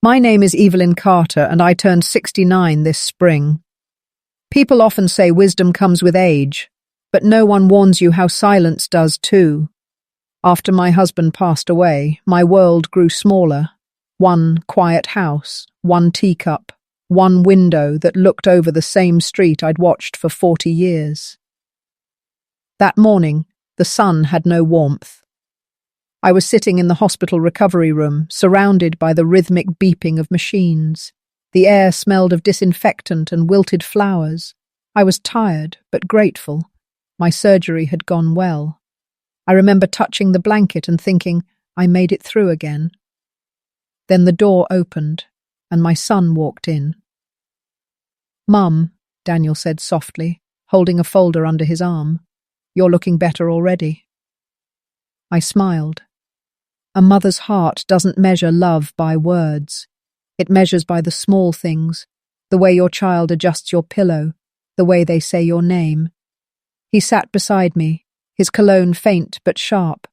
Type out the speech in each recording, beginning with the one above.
My name is Evelyn Carter, and I turned 69 this spring. People often say wisdom comes with age, but no one warns you how silence does too. After my husband passed away, my world grew smaller. One quiet house, one teacup, one window that looked over the same street I'd watched for 40 years. That morning, the sun had no warmth. I was sitting in the hospital recovery room, surrounded by the rhythmic beeping of machines. The air smelled of disinfectant and wilted flowers. I was tired, but grateful. My surgery had gone well. I remember touching the blanket and thinking, I made it through again. Then the door opened, and my son walked in. "Mum," Daniel said softly, holding a folder under his arm. "You're looking better already." I smiled. A mother's heart doesn't measure love by words. It measures by the small things, the way your child adjusts your pillow, the way they say your name. He sat beside me, his cologne faint but sharp,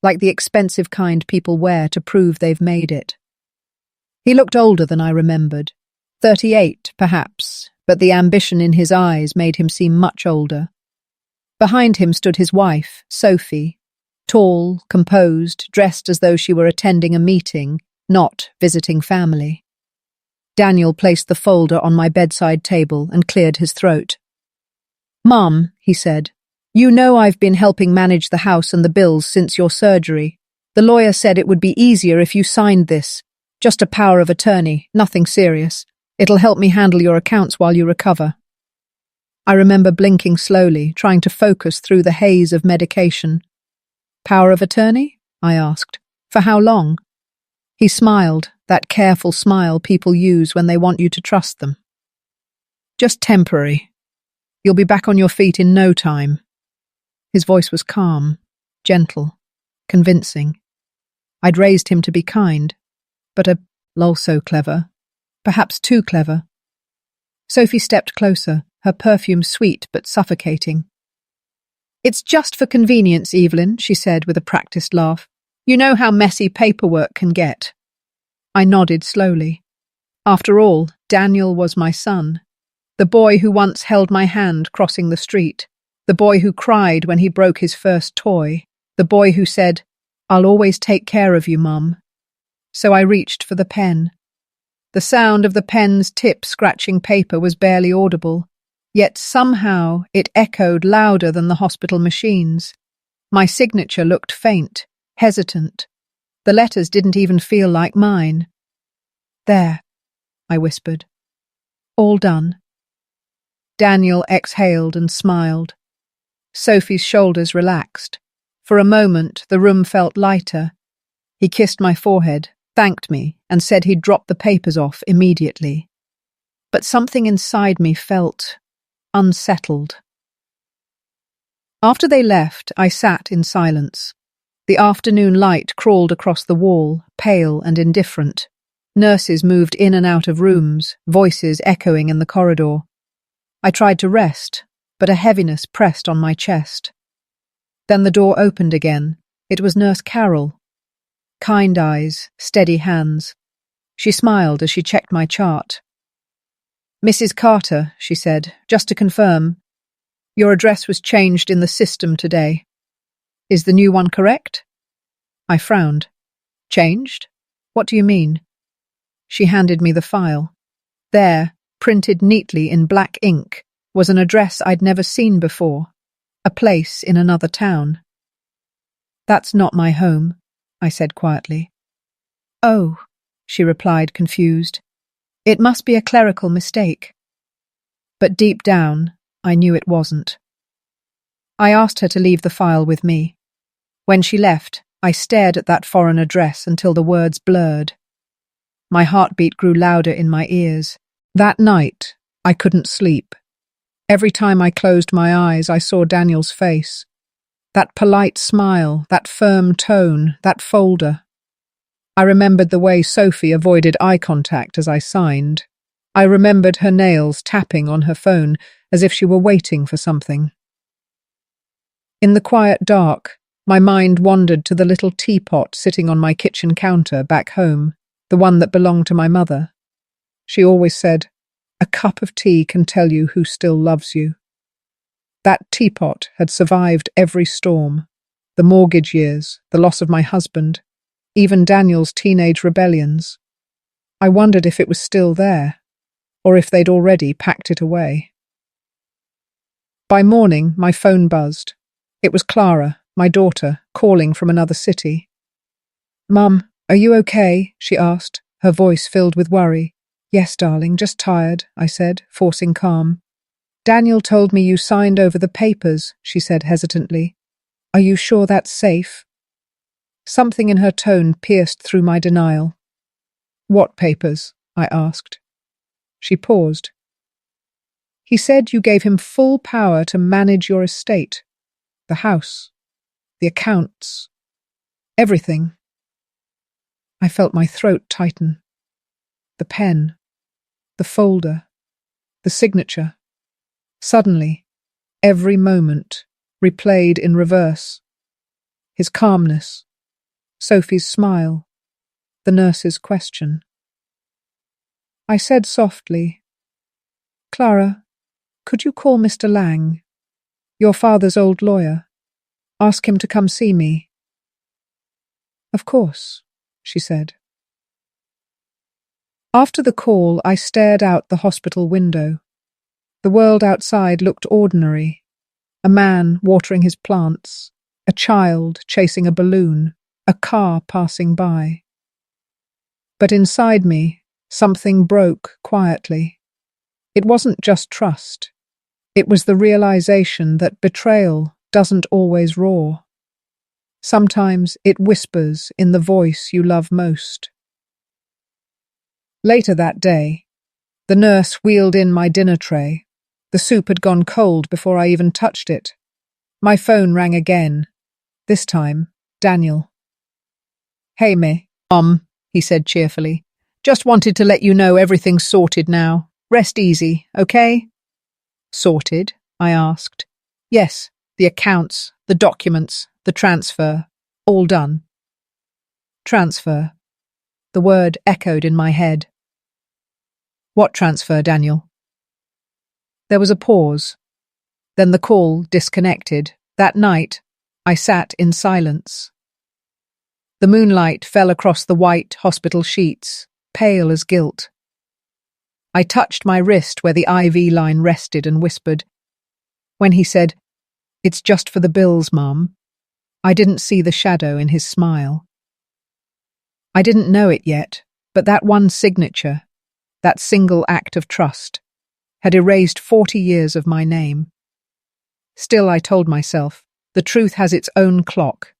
like the expensive kind people wear to prove they've made it. He looked older than I remembered, 38 perhaps, but the ambition in his eyes made him seem much older. Behind him stood his wife, Sophie, tall, composed, dressed as though she were attending a meeting, not visiting family. Daniel placed the folder on my bedside table and cleared his throat. "Mum," he said, "you know I've been helping manage the house and the bills since your surgery. The lawyer said it would be easier if you signed this. Just a power of attorney, nothing serious. It'll help me handle your accounts while you recover." I remember blinking slowly, trying to focus through the haze of medication. "Power of attorney?" I asked. "For how long?" He smiled, that careful smile people use when they want you to trust them. "Just temporary. You'll be back on your feet in no time." His voice was calm, gentle, convincing. I'd raised him to be kind, but also clever, perhaps too clever. Sophie stepped closer, her perfume sweet but suffocating. "It's just for convenience, Evelyn," she said with a practiced laugh. "You know how messy paperwork can get." I nodded slowly. After all, Daniel was my son. The boy who once held my hand crossing the street. The boy who cried when he broke his first toy. The boy who said, "I'll always take care of you, Mum." So I reached for the pen. The sound of the pen's tip scratching paper was barely audible. Yet somehow it echoed louder than the hospital machines. My signature looked faint, hesitant. The letters didn't even feel like mine. "There," I whispered. "All done." Daniel exhaled and smiled. Sophie's shoulders relaxed. For a moment, the room felt lighter. He kissed my forehead, thanked me, and said he'd drop the papers off immediately. But something inside me felt unsettled. After they left, I sat in silence. The afternoon light crawled across the wall, pale and indifferent. Nurses moved in and out of rooms, voices echoing in the corridor. I tried to rest, but a heaviness pressed on my chest. Then the door opened again. It was Nurse Carol. Kind eyes, steady hands. She smiled as she checked my chart. "Mrs. Carter," she said, "just to confirm, your address was changed in the system today. Is the new one correct?" I frowned. "Changed? What do you mean?" She handed me the file. There, printed neatly in black ink, was an address I'd never seen before, a place in another town. "That's not my home," I said quietly. "Oh," she replied, confused. "It must be a clerical mistake." But deep down, I knew it wasn't. I asked her to leave the file with me. When she left, I stared at that foreign address until the words blurred. My heartbeat grew louder in my ears. That night, I couldn't sleep. Every time I closed my eyes, I saw Daniel's face. That polite smile, that firm tone, that folder. I remembered the way Sophie avoided eye contact as I signed. I remembered her nails tapping on her phone as if she were waiting for something. In the quiet dark, my mind wandered to the little teapot sitting on my kitchen counter back home. the one that belonged to my mother. She always said, "A cup of tea can tell you who still loves you." That teapot had survived every storm, the mortgage years, the loss of my husband, even Daniel's teenage rebellions. I wondered if it was still there, or if they'd already packed it away. By morning, my phone buzzed. It was Clara, my daughter, calling from another city. "Mum, are you okay?" she asked, her voice filled with worry. "Yes, darling, just tired," I said, forcing calm. "Daniel told me you signed over the papers," she said hesitantly. "Are you sure that's safe?" Something in her tone pierced through my denial. "What papers?" I asked. She paused. "He said you gave him full power to manage your estate, the house, the accounts, everything." I felt my throat tighten. The pen, the folder, the signature. Suddenly, every moment replayed in reverse. His calmness, Sophie's smile, the nurse's question. I said softly, "Clara, could you call Mr. Lang, your father's old lawyer? Ask him to come see me." "Of course," she said. After the call, I stared out the hospital window. The world outside looked ordinary. A man watering his plants, a child chasing a balloon, a car passing by. But inside me, something broke quietly. It wasn't just trust. It was the realization that betrayal doesn't always roar. Sometimes it whispers in the voice you love most. Later that day, the nurse wheeled in my dinner tray. The soup had gone cold before I even touched it. My phone rang again. This time, Daniel. "Hey, Mom," he said cheerfully. "Just wanted to let you know everything's sorted now. Rest easy, okay?" "Sorted?" I asked. "Yes, the accounts, the documents, the transfer. All done." Transfer. The word echoed in my head. "What transfer, Daniel?" There was a pause. Then the call disconnected. That night, I sat in silence. The moonlight fell across the white hospital sheets, pale as guilt. I touched my wrist where the IV line rested and whispered. When he said, "It's just for the bills, Mum," I didn't see the shadow in his smile. I didn't know it yet, but that one signature, that single act of trust, had erased 40 years of my name. Still, I told myself, the truth has its own clock.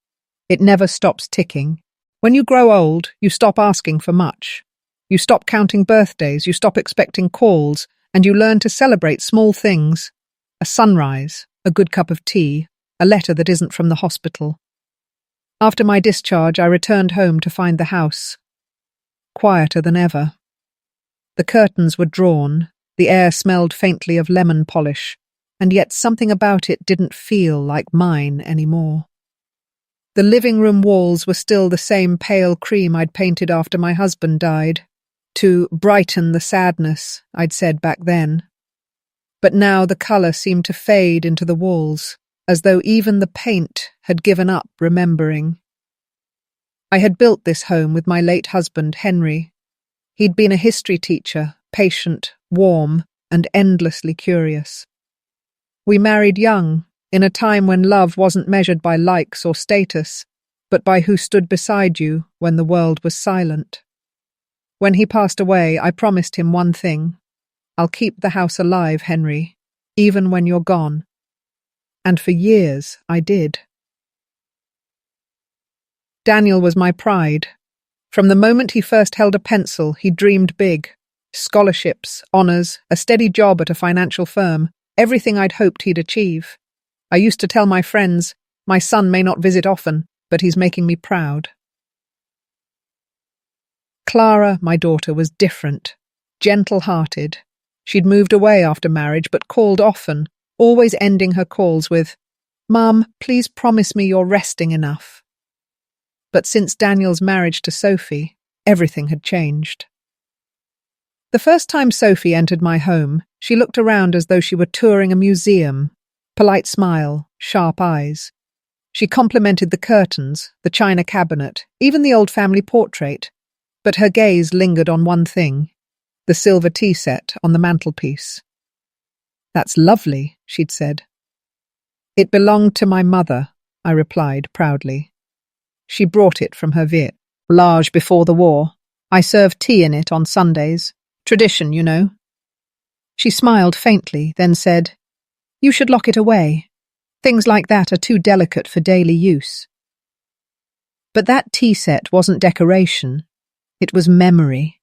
It never stops ticking. When you grow old, you stop asking for much. You stop counting birthdays, you stop expecting calls, and you learn to celebrate small things. A sunrise, a good cup of tea, a letter that isn't from the hospital. After my discharge, I returned home to find the house quieter than ever. The curtains were drawn, the air smelled faintly of lemon polish, and yet something about it didn't feel like mine anymore. The living room walls were still the same pale cream I'd painted after my husband died, to brighten the sadness I'd said back then. But now the colour seemed to fade into the walls, as though even the paint had given up remembering. I had built this home with my late husband, Henry. He'd been a history teacher, patient, warm, and endlessly curious. We married young, in a time when love wasn't measured by likes or status, but by who stood beside you when the world was silent. When he passed away, I promised him one thing. "I'll keep the house alive, Henry, even when you're gone." And for years, I did. Daniel was my pride. From the moment he first held a pencil, he dreamed big. Scholarships, honours, a steady job at a financial firm, everything I'd hoped he'd achieve. I used to tell my friends, "My son may not visit often, but he's making me proud." Clara, my daughter, was different, gentle-hearted. She'd moved away after marriage, but called often, always ending her calls with, "Mum, please promise me you're resting enough." But since Daniel's marriage to Sophie, everything had changed. The first time Sophie entered my home, she looked around as though she were touring a museum. Polite smile, sharp eyes. She complimented the curtains, the china cabinet, even the old family portrait, but her gaze lingered on one thing, the silver tea set on the mantelpiece. "That's lovely," she'd said. "It belonged to my mother," I replied proudly. "She brought it from her Viet. Large before the war. I served tea in it on Sundays. Tradition, you know." She smiled faintly, then said, "You should lock it away. Things like that are too delicate for daily use." But that tea set wasn't decoration. It was memory.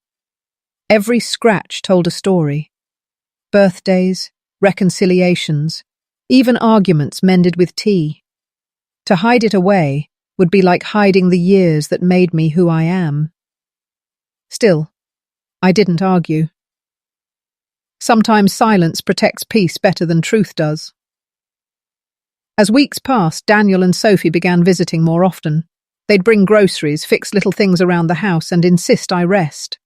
Every scratch told a story. Birthdays, reconciliations, even arguments mended with tea. To hide it away would be like hiding the years that made me who I am. Still, I didn't argue. Sometimes silence protects peace better than truth does. As weeks passed, Daniel and Sophie began visiting more often. They'd bring groceries, fix little things around the house, and insist I rest.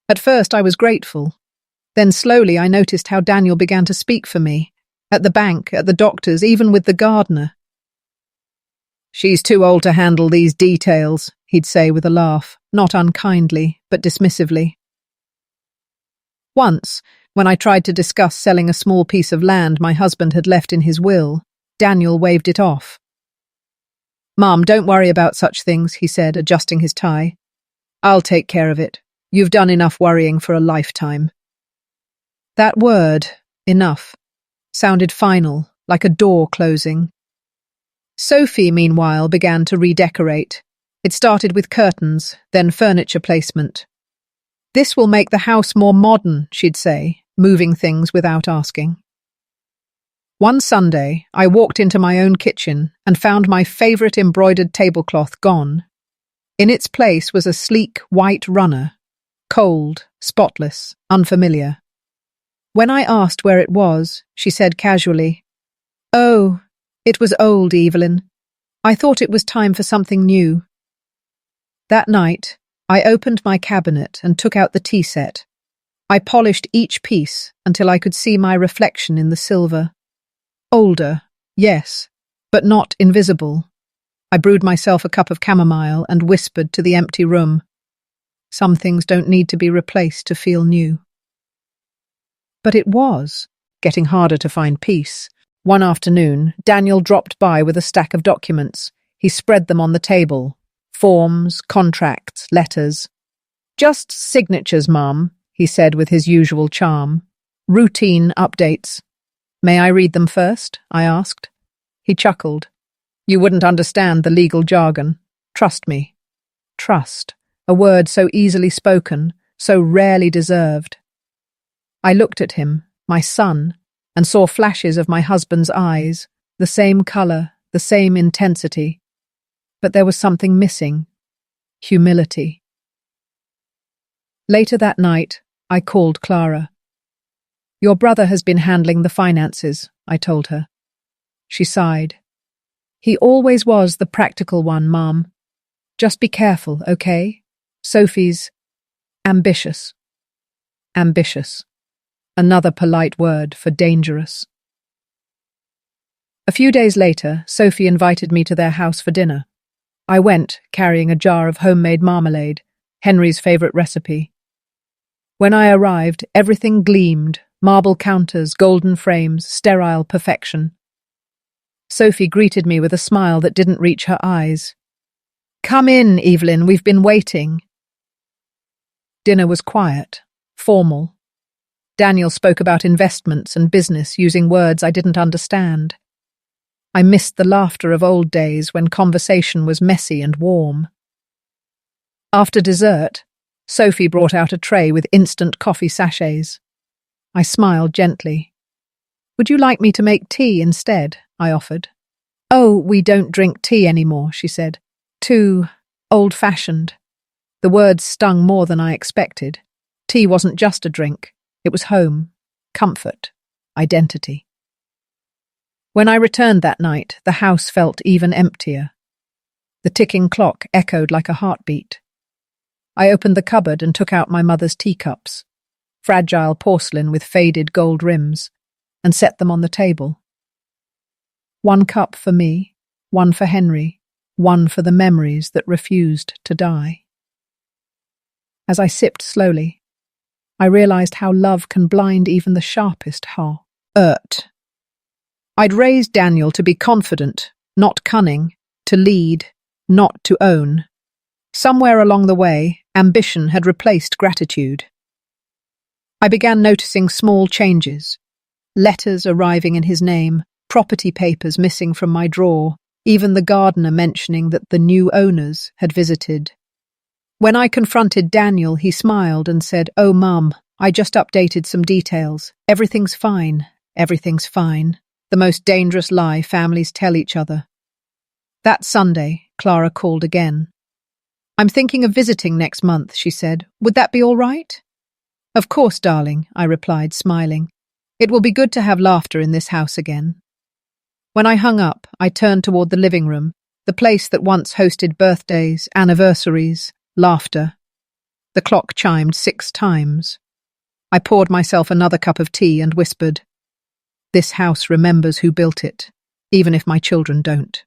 At first I was grateful. Then slowly I noticed how Daniel began to speak for me. At the bank, at the doctor's, even with the gardener. "She's too old to handle these details," he'd say with a laugh, not unkindly, but dismissively. Once, when I tried to discuss selling a small piece of land my husband had left in his will, Daniel waved it off. "Mom, don't worry about such things," he said, adjusting his tie. "I'll take care of it. You've done enough worrying for a lifetime." That word, enough, sounded final, like a door closing. Sophie, meanwhile, began to redecorate. It started with curtains, then furniture placement. "This will make the house more modern," she'd say, moving things without asking. One Sunday, I walked into my own kitchen and found my favourite embroidered tablecloth gone. In its place was a sleek white runner, cold, spotless, unfamiliar. When I asked where it was, she said casually, "Oh, it was old, Evelyn. I thought it was time for something new." That night, I opened my cabinet and took out the tea set. I polished each piece until I could see my reflection in the silver. Older, yes, but not invisible. I brewed myself a cup of chamomile and whispered to the empty room. Some things don't need to be replaced to feel new. But it was getting harder to find peace. One afternoon, Daniel dropped by with a stack of documents. He spread them on the table. Forms, contracts, letters. "Just signatures, Mum," he said with his usual charm. "Routine updates." "May I read them first?" I asked. He chuckled. "You wouldn't understand the legal jargon. Trust me." Trust, a word so easily spoken, so rarely deserved. I looked at him, my son, and saw flashes of my husband's eyes, the same colour, the same intensity. But there was something missing. Humility. Later that night, I called Clara. "Your brother has been handling the finances," I told her. She sighed. "He always was the practical one, Mom. Just be careful, okay? Sophie's ambitious." Ambitious. Another polite word for dangerous. A few days later, Sophie invited me to their house for dinner. I went, carrying a jar of homemade marmalade, Henry's favourite recipe. When I arrived, everything gleamed, marble counters, golden frames, sterile perfection. Sophie greeted me with a smile that didn't reach her eyes. "Come in, Evelyn, we've been waiting." Dinner was quiet, formal. Daniel spoke about investments and business using words I didn't understand. I missed the laughter of old days when conversation was messy and warm. After dessert, Sophie brought out a tray with instant coffee sachets. I smiled gently. "Would you like me to make tea instead?" I offered. "Oh, we don't drink tea anymore," she said. "Too old-fashioned." The words stung more than I expected. Tea wasn't just a drink. It was home, comfort, identity. When I returned that night, the house felt even emptier. The ticking clock echoed like a heartbeat. I opened the cupboard and took out my mother's teacups, fragile porcelain with faded gold rims, and set them on the table. One cup for me, one for Henry, one for the memories that refused to die. As I sipped slowly, I realized how love can blind even the sharpest heart. I'd raised Daniel to be confident, not cunning, to lead, not to own. Somewhere along the way, ambition had replaced gratitude. I began noticing small changes. Letters arriving in his name, property papers missing from my drawer, even the gardener mentioning that the new owners had visited. When I confronted Daniel, he smiled and said, "Oh, Mum, I just updated some details. Everything's fine. Everything's fine." The most dangerous lie families tell each other. That Sunday, Clara called again. "I'm thinking of visiting next month," she said. "Would that be all right?" "Of course, darling," I replied, smiling. "It will be good to have laughter in this house again." When I hung up, I turned toward the living room, the place that once hosted birthdays, anniversaries, laughter. The clock chimed 6 times. I poured myself another cup of tea and whispered, "This house remembers who built it, even if my children don't."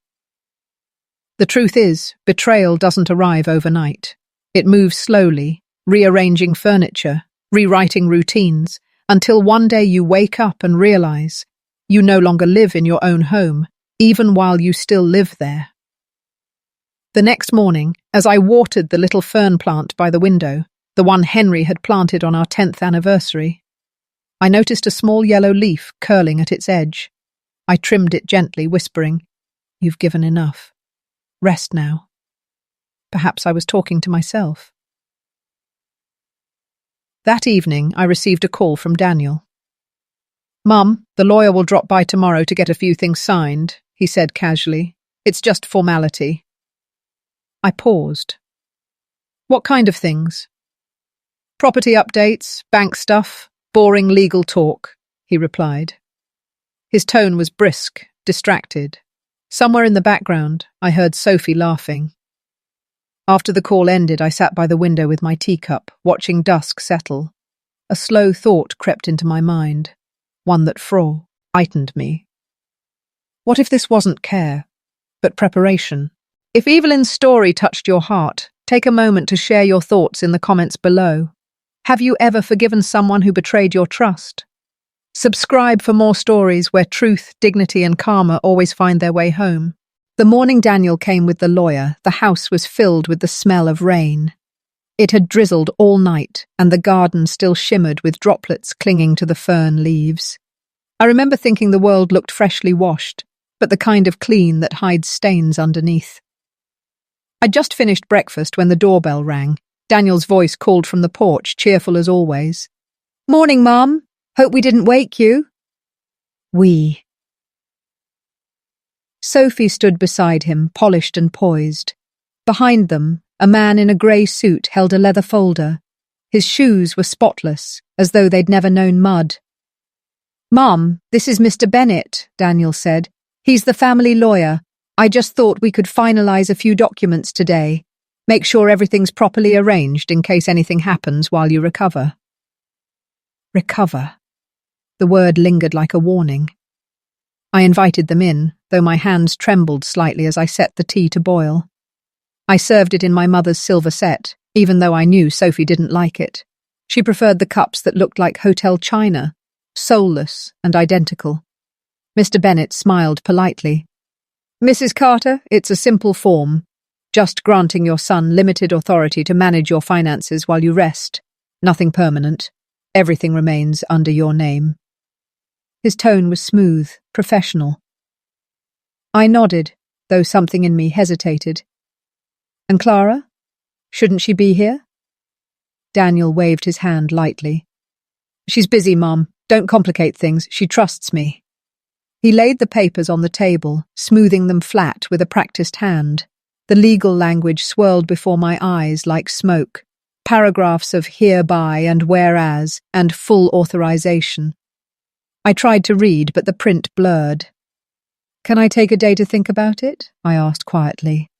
The truth is, betrayal doesn't arrive overnight. It moves slowly, rearranging furniture, rewriting routines, until one day you wake up and realize you no longer live in your own home, even while you still live there. The next morning, as I watered the little fern plant by the window, the one Henry had planted on our 10th anniversary, I noticed a small yellow leaf curling at its edge. I trimmed it gently, whispering, "You've given enough. Rest now." Perhaps I was talking to myself. That evening, I received a call from Daniel. "Mum, the lawyer will drop by tomorrow to get a few things signed," he said casually. "It's just formality." I paused. "What kind of things?" "Property updates, bank stuff, boring legal talk," he replied. His tone was brisk, distracted. Somewhere in the background, I heard Sophie laughing. After the call ended, I sat by the window with my teacup, watching dusk settle. A slow thought crept into my mind, one that frightened me. What if this wasn't care, but preparation? If Evelyn's story touched your heart, take a moment to share your thoughts in the comments below. Have you ever forgiven someone who betrayed your trust? Subscribe for more stories where truth, dignity, and karma always find their way home. The morning Daniel came with the lawyer, the house was filled with the smell of rain. It had drizzled all night, and the garden still shimmered with droplets clinging to the fern leaves. I remember thinking the world looked freshly washed, but the kind of clean that hides stains underneath. I'd just finished breakfast when the doorbell rang. Daniel's voice called from the porch, cheerful as always. "Morning, Mum. Hope we didn't wake you." "We." Sophie stood beside him, polished and poised. Behind them, a man in a grey suit held a leather folder. His shoes were spotless, as though they'd never known mud. "Mum, this is Mr. Bennett," Daniel said. "He's the family lawyer. I just thought we could finalise a few documents today. Make sure everything's properly arranged in case anything happens while you recover." Recover. The word lingered like a warning. I invited them in, though my hands trembled slightly as I set the tea to boil. I served it in my mother's silver set, even though I knew Sophie didn't like it. She preferred the cups that looked like hotel china, soulless and identical. Mr. Bennett smiled politely. "Mrs. Carter, it's a simple form. Just granting your son limited authority to manage your finances while you rest. Nothing permanent. Everything remains under your name." His tone was smooth, professional. I nodded, though something in me hesitated. "And Clara? Shouldn't she be here?" Daniel waved his hand lightly. "She's busy, Mum. Don't complicate things. She trusts me." He laid the papers on the table, smoothing them flat with a practiced hand. The legal language swirled before my eyes like smoke. Paragraphs of hereby and whereas and full authorization. I tried to read, but the print blurred. "Can I take a day to think about it?" I asked quietly.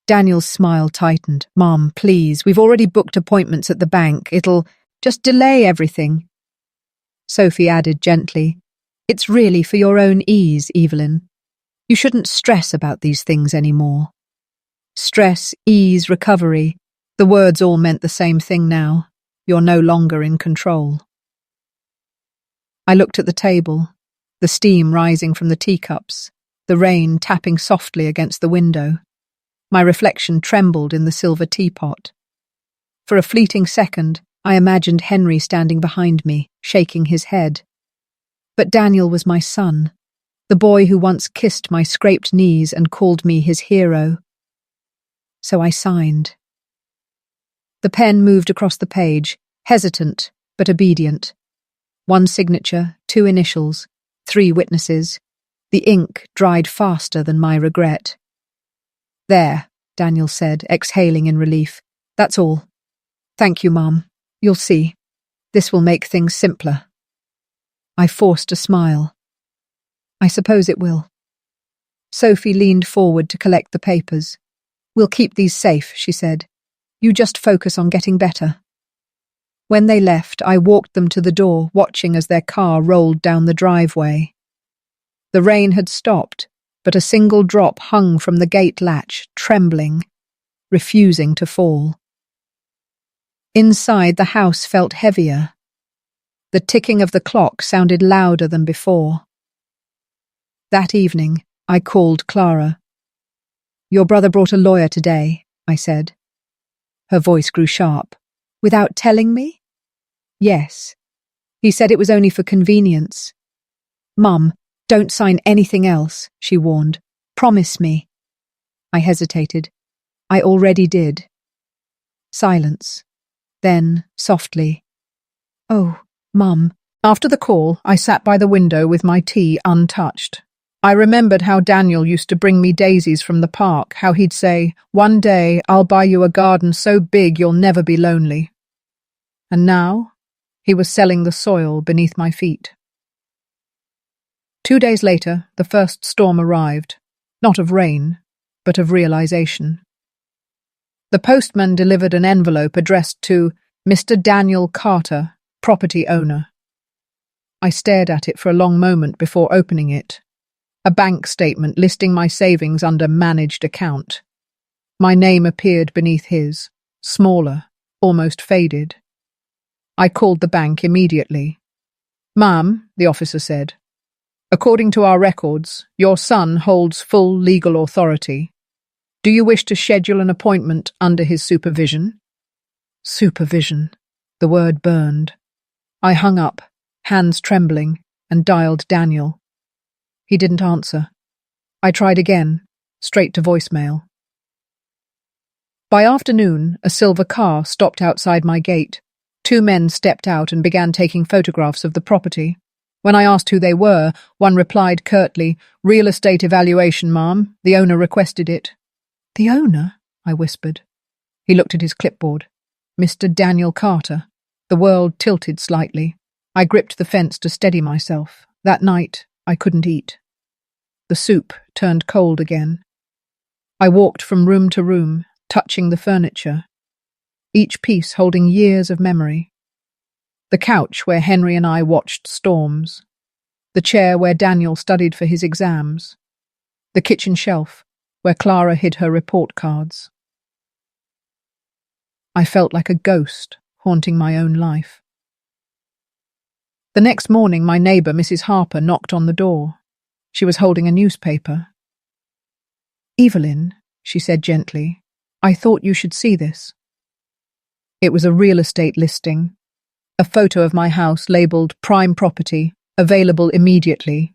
Daniel's smile tightened. Mom, please, we've already booked appointments at the bank. It'll just delay everything. Sophie added gently, It's really for your own ease, Evelyn. You shouldn't stress about these things anymore. Stress, ease, recovery. The words all meant the same thing now. You're no longer in control. I looked at the table, the steam rising from the teacups, the rain tapping softly against the window. My reflection trembled in the silver teapot. For a fleeting second, I imagined Henry standing behind me, shaking his head. But Daniel was my son, the boy who once kissed my scraped knees and called me his hero. So I signed. The pen moved across the page, hesitant but obedient. One signature, 2 initials, 3 witnesses. The ink dried faster than my regret. There, Daniel said, exhaling in relief. That's all. Thank you, Mom. You'll see. This will make things simpler. I forced a smile. I suppose it will. Sophie leaned forward to collect the papers. We'll keep these safe, she said. You just focus on getting better. When they left, I walked them to the door, watching as their car rolled down the driveway. The rain had stopped, but a single drop hung from the gate latch, trembling, refusing to fall. Inside, the house felt heavier. The ticking of the clock sounded louder than before. That evening, I called Clara. Your brother brought a lawyer today, I said. Her voice grew sharp. Without telling me? Yes. He said it was only for convenience. Mum, don't sign anything else, she warned. Promise me. I hesitated. I already did. Silence. Then, softly. Oh, Mum. After the call, I sat by the window with my tea untouched. I remembered how Daniel used to bring me daisies from the park, how he'd say, "One day I'll buy you a garden so big you'll never be lonely." And now, he was selling the soil beneath my feet. 2 days later, the first storm arrived, not of rain, but of realization. The postman delivered an envelope addressed to Mr. Daniel Carter, property owner. I stared at it for a long moment before opening it. A bank statement listing my savings under managed account. My name appeared beneath his, smaller, almost faded. I called the bank immediately. "Ma'am," the officer said, "according to our records, your son holds full legal authority. Do you wish to schedule an appointment under his supervision?" Supervision. The word burned. I hung up, hands trembling, and dialed Daniel. He didn't answer. I tried again, straight to voicemail. By afternoon, a silver car stopped outside my gate. 2 men stepped out and began taking photographs of the property. When I asked who they were, one replied curtly, "Real estate evaluation, ma'am. The owner requested it." "The owner?" I whispered. He looked at his clipboard. Mr. Daniel Carter. The world tilted slightly. I gripped the fence to steady myself. That night, I couldn't eat. The soup turned cold again. I walked from room to room, touching the furniture, each piece holding years of memory. The couch where Henry and I watched storms. The chair where Daniel studied for his exams. The kitchen shelf where Clara hid her report cards. I felt like a ghost haunting my own life. The next morning, my neighbour, Mrs. Harper, knocked on the door. She was holding a newspaper. "Evelyn," she said gently, "I thought you should see this." It was a real estate listing. A photo of my house labelled prime property, available immediately.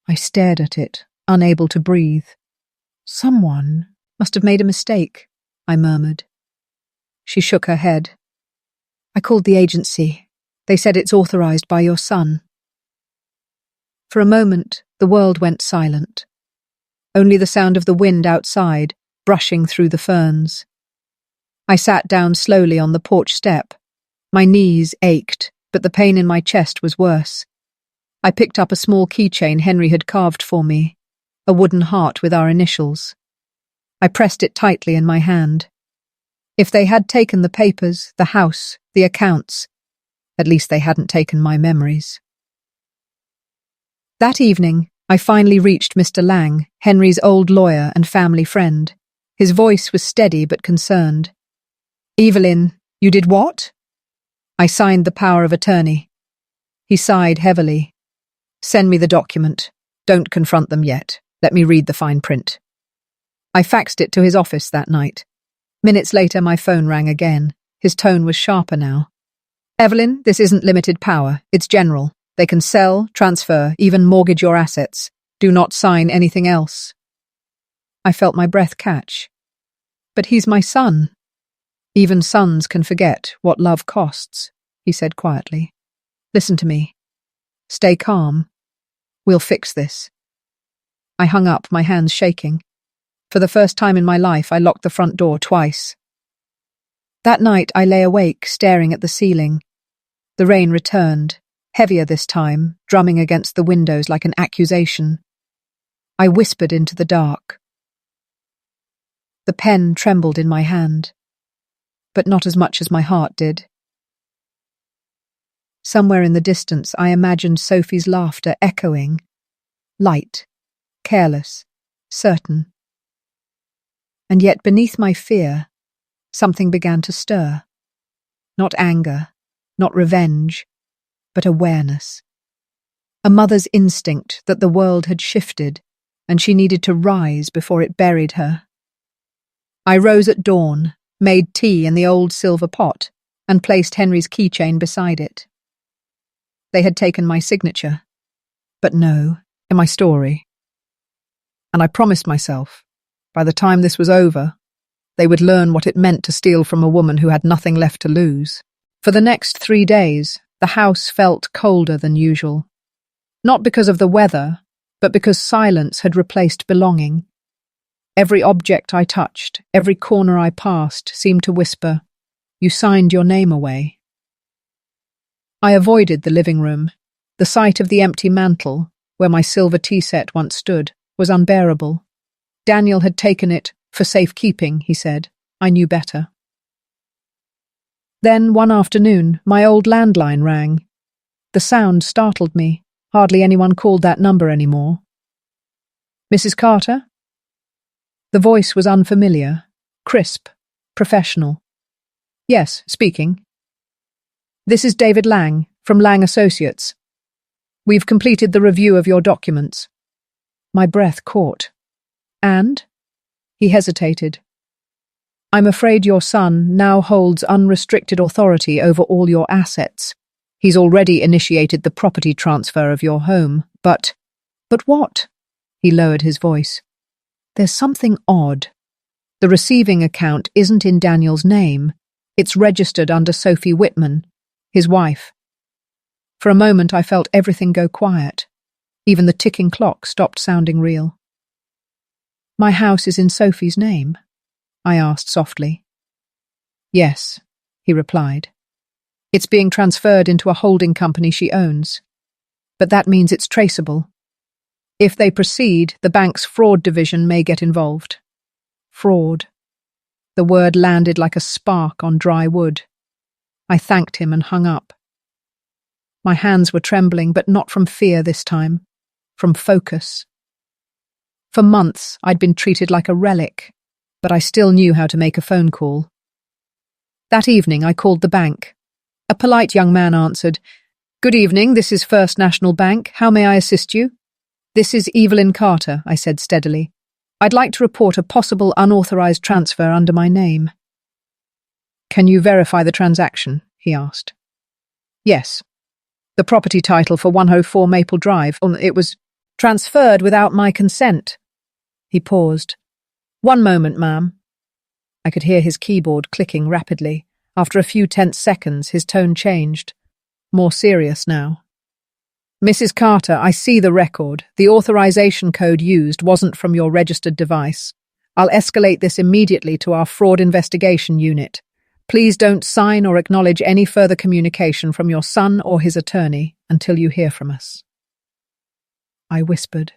I stared at it, unable to breathe. "Someone must have made a mistake," I murmured. She shook her head. "I called the agency. They said it's authorised by your son." For a moment, the world went silent. Only the sound of the wind outside, brushing through the ferns. I sat down slowly on the porch step. My knees ached, but the pain in my chest was worse. I picked up a small keychain Henry had carved for me, a wooden heart with our initials. I pressed it tightly in my hand. If they had taken the papers, the house, the accounts, at least they hadn't taken my memories. That evening, I finally reached Mr. Lang, Henry's old lawyer and family friend. His voice was steady but concerned. "Evelyn, you did what?" I signed the power of attorney. He sighed heavily. "Send me the document. Don't confront them yet. Let me read the fine print." I faxed it to his office that night. Minutes later, my phone rang again. His tone was sharper now. "Evelyn, this isn't limited power. It's general. They can sell, transfer, even mortgage your assets. Do not sign anything else." I felt my breath catch. "But he's my son." "Even sons can forget what love costs," he said quietly. "Listen to me. Stay calm. We'll fix this." I hung up, my hands shaking. For the first time in my life, I locked the front door twice. That night, I lay awake, staring at the ceiling. The rain returned, heavier this time, drumming against the windows like an accusation. I whispered into the dark. The pen trembled in my hand, but not as much as my heart did. Somewhere in the distance, I imagined Sophie's laughter echoing, light, careless, certain. And yet beneath my fear, something began to stir. Not anger, not revenge, but awareness. A mother's instinct that the world had shifted, and she needed to rise before it buried her. I rose at dawn, made tea in the old silver pot, and placed Henry's keychain beside it. They had taken my signature, but no, in my story. And I promised myself, by the time this was over, they would learn what it meant to steal from a woman who had nothing left to lose. For the next 3 days, the house felt colder than usual. Not because of the weather, but because silence had replaced belonging. Every object I touched, every corner I passed, seemed to whisper, "You signed your name away." I avoided the living room. The sight of the empty mantel, where my silver tea set once stood, was unbearable. Daniel had taken it for safekeeping, he said. I knew better. Then, one afternoon, my old landline rang. The sound startled me. Hardly anyone called that number anymore. "Mrs. Carter?" The voice was unfamiliar, crisp, professional. "Yes, speaking." "This is David Lang, from Lang Associates. We've completed the review of your documents." My breath caught. "And?" He hesitated. "I'm afraid your son now holds unrestricted authority over all your assets. He's already initiated the property transfer of your home, but..." "But what?" He lowered his voice. "There's something odd. The receiving account isn't in Daniel's name. It's registered under Sophie Whitman, his wife." For a moment I felt everything go quiet. Even the ticking clock stopped sounding real. "My house is in Sophie's name?" I asked softly. "Yes," he replied. "It's being transferred into a holding company she owns. But that means it's traceable. If they proceed, the bank's fraud division may get involved." Fraud. The word landed like a spark on dry wood. I thanked him and hung up. My hands were trembling, but not from fear this time, from focus. For months, I'd been treated like a relic, but I still knew how to make a phone call. That evening, I called the bank. A polite young man answered. "Good evening, this is First National Bank. How may I assist you?" "This is Evelyn Carter," I said steadily. "I'd like to report a possible unauthorized transfer under my name." "Can you verify the transaction?" he asked. "Yes. The property title for 104 Maple Drive. It was transferred without my consent." He paused. "One moment, ma'am." I could hear his keyboard clicking rapidly. After a few tense seconds, his tone changed. More serious now. "Mrs. Carter, I see the record. The authorization code used wasn't from your registered device. I'll escalate this immediately to our fraud investigation unit. Please don't sign or acknowledge any further communication from your son or his attorney until you hear from us." I whispered,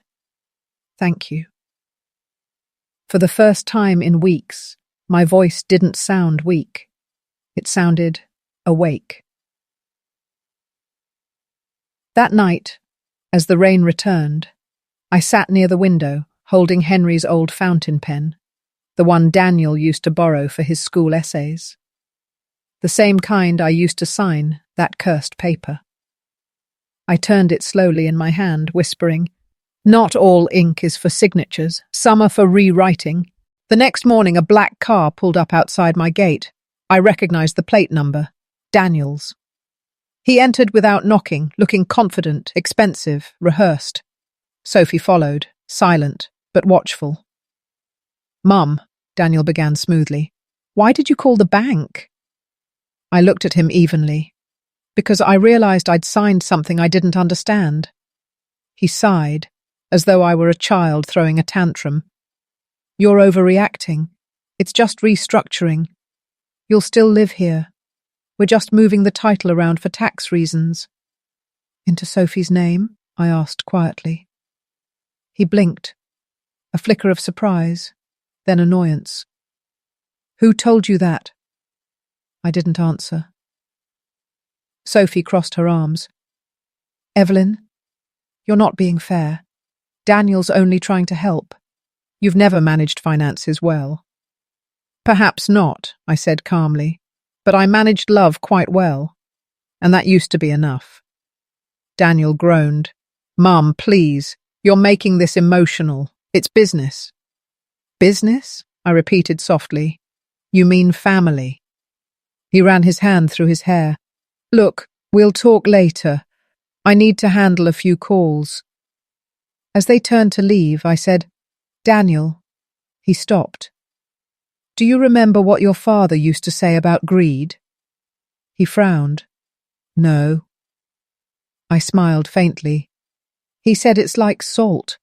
"Thank you." For the first time in weeks, my voice didn't sound weak. It sounded awake. That night, as the rain returned, I sat near the window, holding Henry's old fountain pen, the one Daniel used to borrow for his school essays. The same kind I used to sign that cursed paper. I turned it slowly in my hand, whispering, "Not all ink is for signatures, some are for rewriting." The next morning, a black car pulled up outside my gate. I recognized the plate number, Daniel's. He entered without knocking, looking confident, expensive, rehearsed. Sophie followed, silent, but watchful. "Mum," Daniel began smoothly, "why did you call the bank?" I looked at him evenly, because I realized I'd signed something I didn't understand. He sighed, as though I were a child throwing a tantrum. "You're overreacting. It's just restructuring. You'll still live here. We're just moving the title around for tax reasons." "Into Sophie's name?" I asked quietly. He blinked, a flicker of surprise, then annoyance. "Who told you that?" I didn't answer. Sophie crossed her arms. "Evelyn, you're not being fair. Daniel's only trying to help. You've never managed finances well." "Perhaps not," I said calmly, "but I managed love quite well, and that used to be enough." Daniel groaned. "Mum, please, you're making this emotional. It's business." "Business?" I repeated softly. "You mean family." He ran his hand through his hair. "Look, we'll talk later. I need to handle a few calls." As they turned to leave, I said, "Daniel." He stopped. "Do you remember what your father used to say about greed?" He frowned. "No." I smiled faintly. "He said it's like salt.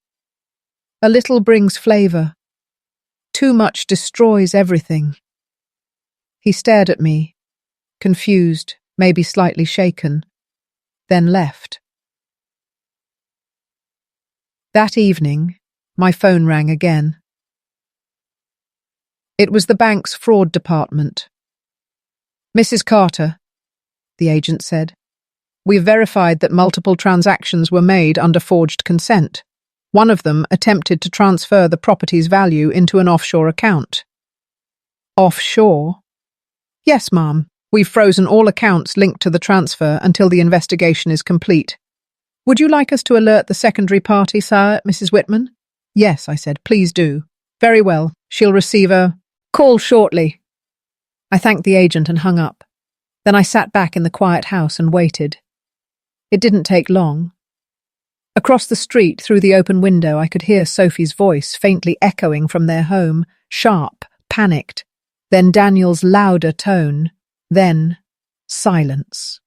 A little brings flavor. Too much destroys everything." He stared at me, confused, maybe slightly shaken, then left. That evening, my phone rang again. It was the bank's fraud department. "Mrs. Carter," the agent said, "we've verified that multiple transactions were made under forged consent. One of them attempted to transfer the property's value into an offshore account." "Offshore?" "Yes, ma'am. We've frozen all accounts linked to the transfer until the investigation is complete. Would you like us to alert the secondary party, sir, Mrs. Whitman?" "Yes," I said, "please do." "Very well. She'll receive a call shortly." I thanked the agent and hung up. Then I sat back in the quiet house and waited. It didn't take long. Across the street, through the open window, I could hear Sophie's voice faintly echoing from their home, sharp, panicked. Then Daniel's louder tone. Then silence.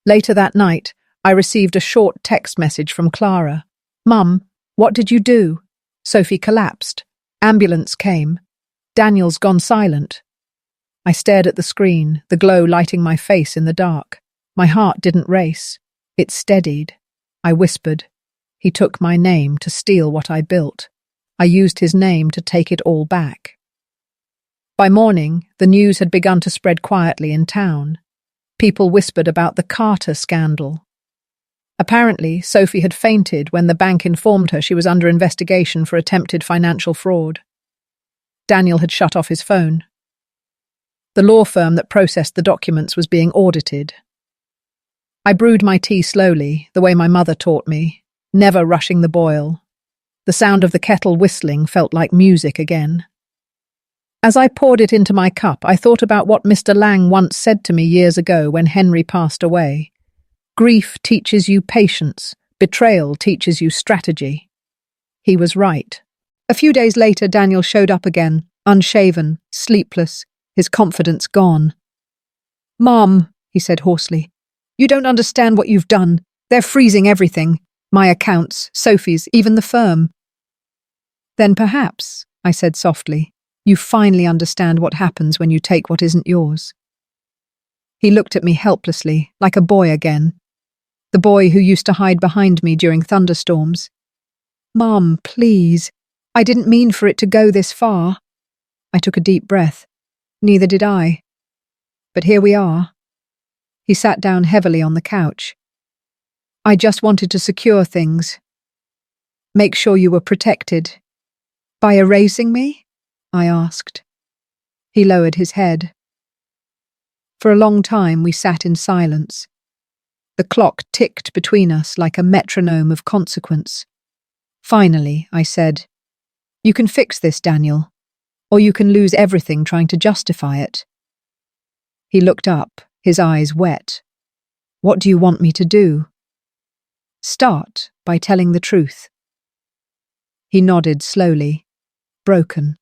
Later that night, I received a short text message from Clara. "Mum, what did you do?" Sophie collapsed. Ambulance came. Daniel's gone silent. I stared at the screen, the glow lighting my face in the dark. My heart didn't race. It steadied. I whispered. He took my name to steal what I built. I used his name to take it all back. By morning, the news had begun to spread quietly in town. People whispered about the Carter scandal. Apparently, Sophie had fainted when the bank informed her she was under investigation for attempted financial fraud. Daniel had shut off his phone. The law firm that processed the documents was being audited. I brewed my tea slowly, the way my mother taught me, never rushing the boil. The sound of the kettle whistling felt like music again. As I poured it into my cup, I thought about what Mr. Lang once said to me years ago when Henry passed away. "Grief teaches you patience. Betrayal teaches you strategy." He was right. A few days later, Daniel showed up again, unshaven, sleepless, his confidence gone. "Mom," he said hoarsely, "you don't understand what you've done. They're freezing everything. My accounts, Sophie's, even the firm." "Then perhaps," I said softly, "you finally understand what happens when you take what isn't yours." He looked at me helplessly, like a boy again. The boy who used to hide behind me during thunderstorms. "Mom, please. I didn't mean for it to go this far. I took a deep breath. Neither did I. But here we are. He sat down heavily on the couch. I just wanted to secure things. Make sure you were protected. By erasing me? I asked. He lowered his head. For a long time we sat in silence. The clock ticked between us like a metronome of consequence. Finally, I said, "You can fix this, Daniel, or you can lose everything trying to justify it." He looked up, his eyes wet. "What do you want me to do?" "Start by telling the truth." He nodded slowly, broken.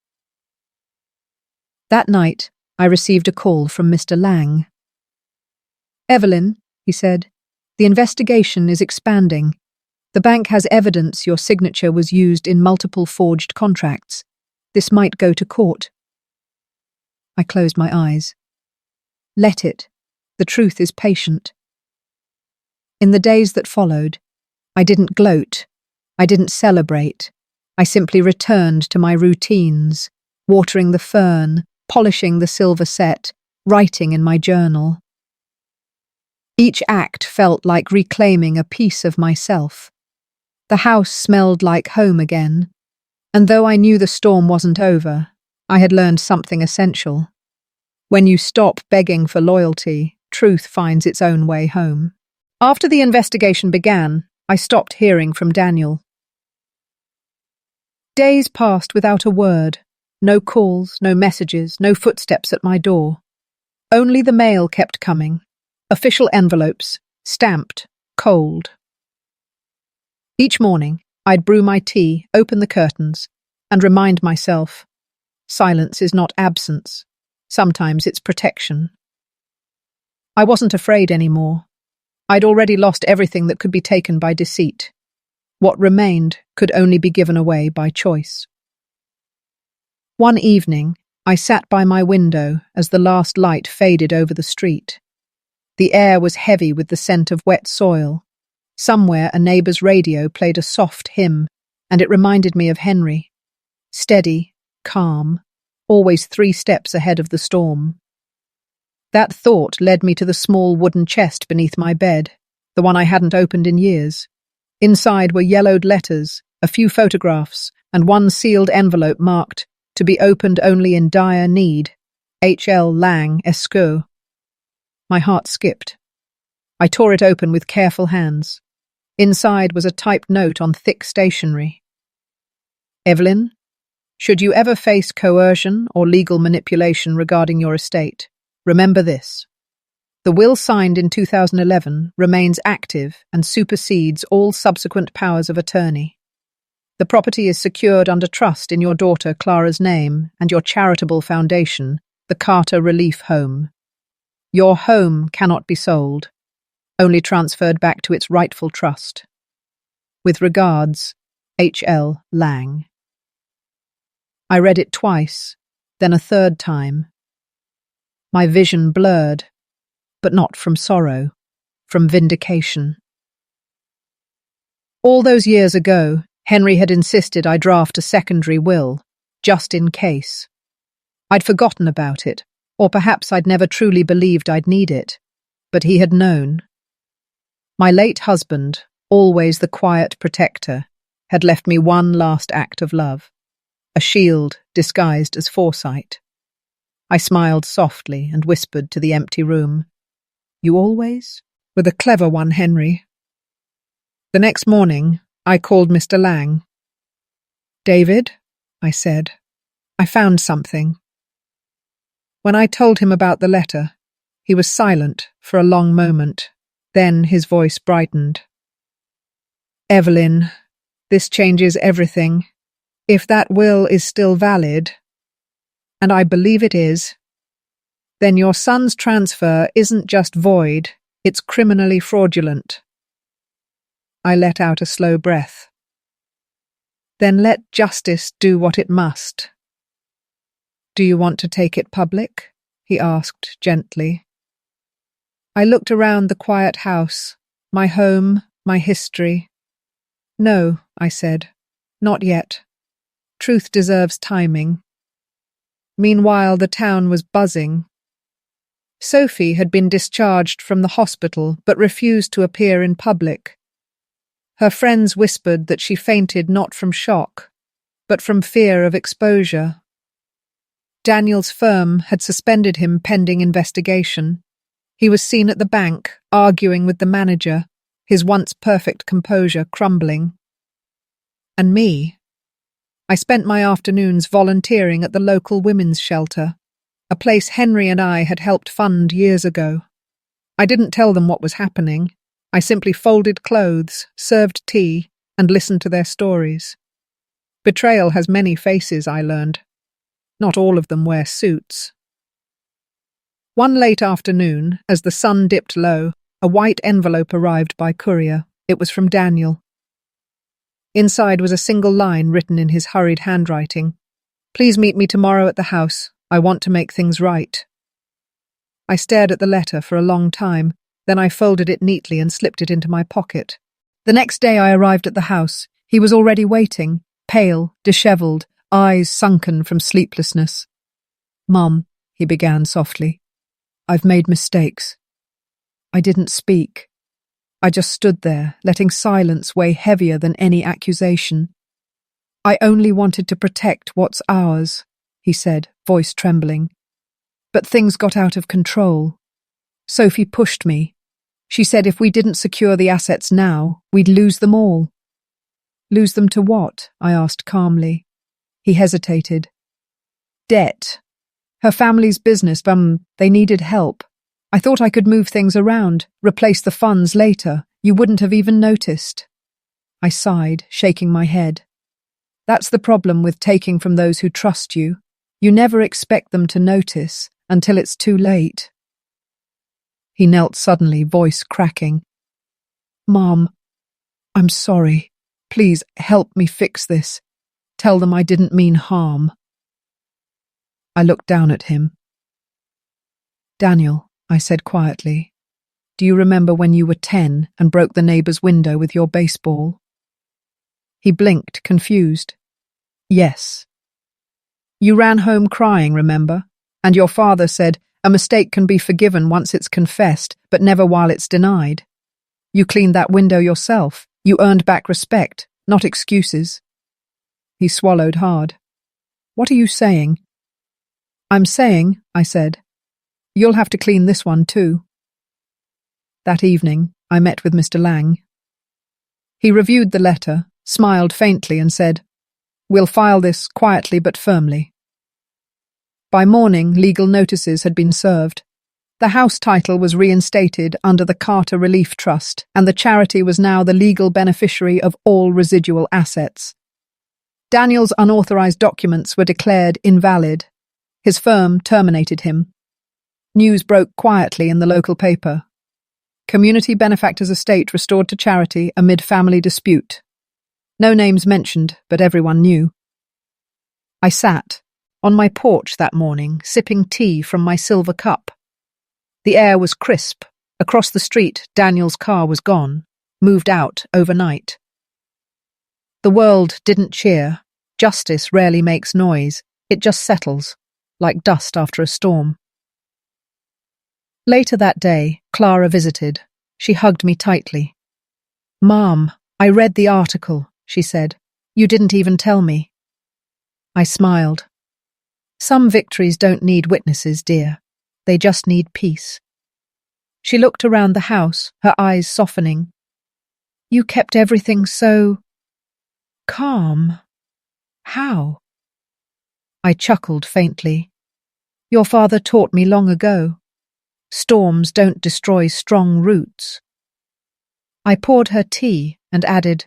That night, I received a call from Mr. Lang. "Evelyn," he said, "the investigation is expanding. The bank has evidence your signature was used in multiple forged contracts. This might go to court." I closed my eyes. Let it. The truth is patient. In the days that followed, I didn't gloat. I didn't celebrate. I simply returned to my routines, watering the fern, polishing the silver set, writing in my journal. Each act felt like reclaiming a piece of myself. The house smelled like home again, and though I knew the storm wasn't over, I had learned something essential. When you stop begging for loyalty, truth finds its own way home. After the investigation began, I stopped hearing from Daniel. Days passed without a word. No calls, no messages, no footsteps at my door. Only the mail kept coming. Official envelopes, stamped, cold. Each morning, I'd brew my tea, open the curtains, and remind myself, silence is not absence. Sometimes it's protection. I wasn't afraid anymore. I'd already lost everything that could be taken by deceit. What remained could only be given away by choice. One evening, I sat by my window as the last light faded over the street. The air was heavy with the scent of wet soil. Somewhere a neighbour's radio played a soft hymn, and it reminded me of Henry. Steady, calm, always 3 steps ahead of the storm. That thought led me to the small wooden chest beneath my bed, the one I hadn't opened in years. Inside were yellowed letters, a few photographs, and one sealed envelope marked, "To be opened only in dire need. H.L. Lang, Esquire." My heart skipped. I tore it open with careful hands. Inside was a typed note on thick stationery. "Evelyn, should you ever face coercion or legal manipulation regarding your estate, remember this. The will signed in 2011 remains active and supersedes all subsequent powers of attorney. The property is secured under trust in your daughter Clara's name and your charitable foundation, the Carter Relief Home. Your home cannot be sold, only transferred back to its rightful trust. With regards, H.L. Lang." I read it twice, then a third time. My vision blurred, but not from sorrow, from vindication. All those years ago, Henry had insisted I draft a secondary will, just in case. I'd forgotten about it, or perhaps I'd never truly believed I'd need it, but he had known. My late husband, always the quiet protector, had left me one last act of love, a shield disguised as foresight. I smiled softly and whispered to the empty room, "You always were the clever one, Henry." The next morning, I called Mr. Lang. "David," I said, "I found something." When I told him about the letter, he was silent for a long moment. Then his voice brightened. "Evelyn, this changes everything. If that will is still valid, and I believe it is, then your son's transfer isn't just void, it's criminally fraudulent." I let out a slow breath. "Then let justice do what it must." "Do you want to take it public?" he asked gently. I looked around the quiet house, my home, my history. "No," I said, "not yet. Truth deserves timing. Meanwhile, the town was buzzing. Sophie had been discharged from the hospital but refused to appear in public. Her friends whispered that she fainted not from shock, but from fear of exposure. Daniel's firm had suspended him pending investigation. He was seen at the bank, arguing with the manager, his once perfect composure crumbling. And me? I spent my afternoons volunteering at the local women's shelter, a place Henry and I had helped fund years ago. I didn't tell them what was happening. I simply folded clothes, served tea, and listened to their stories. Betrayal has many faces, I learned. Not all of them wear suits. One late afternoon, as the sun dipped low, a white envelope arrived by courier. It was from Daniel. Inside was a single line written in his hurried handwriting. "Please meet me tomorrow at the house. I want to make things right." I stared at the letter for a long time, then I folded it neatly and slipped it into my pocket. The next day I arrived at the house. He was already waiting, pale, dishevelled, eyes sunken from sleeplessness. "Mum," he began softly, "I've made mistakes." I didn't speak. I just stood there, letting silence weigh heavier than any accusation. "I only wanted to protect what's ours," he said, voice trembling. "But things got out of control. Sophie pushed me. She said if we didn't secure the assets now, we'd lose them all." "Lose them to what?" I asked calmly. He hesitated. "Debt. Her family's business, they needed help. I thought I could move things around, replace the funds later. You wouldn't have even noticed." I sighed, shaking my head. "That's the problem with taking from those who trust you. You never expect them to notice until it's too late." He knelt suddenly, voice cracking. "Mom, I'm sorry. Please help me fix this. Tell them I didn't mean harm." I looked down at him. "Daniel," I said quietly, "do you remember when you were 10 and broke the neighbour's window with your baseball?" He blinked, confused. "Yes." "You ran home crying, remember? And your father said, a mistake can be forgiven once it's confessed, but never while it's denied. You cleaned that window yourself. You earned back respect, not excuses." He swallowed hard. "What are you saying?" "I'm saying," I said, "you'll have to clean this one too." That evening, I met with Mr. Lang. He reviewed the letter, smiled faintly and said, "We'll file this quietly but firmly." By morning, legal notices had been served. The house title was reinstated under the Carter Relief Trust, and the charity was now the legal beneficiary of all residual assets. Daniel's unauthorized documents were declared invalid. His firm terminated him. News broke quietly in the local paper. Community benefactor's estate restored to charity amid family dispute. No names mentioned, but everyone knew. I sat on my porch that morning, sipping tea from my silver cup. The air was crisp. Across the street, Daniel's car was gone, moved out overnight. The world didn't cheer. Justice rarely makes noise. It just settles, like dust after a storm. Later that day, Clara visited. She hugged me tightly. "Mom, I read the article," she said. "You didn't even tell me." I smiled. "Some victories don't need witnesses, dear. They just need peace." She looked around the house, her eyes softening. "You kept everything so calm. How?" I chuckled faintly. "Your father taught me long ago. Storms don't destroy strong roots." I poured her tea and added,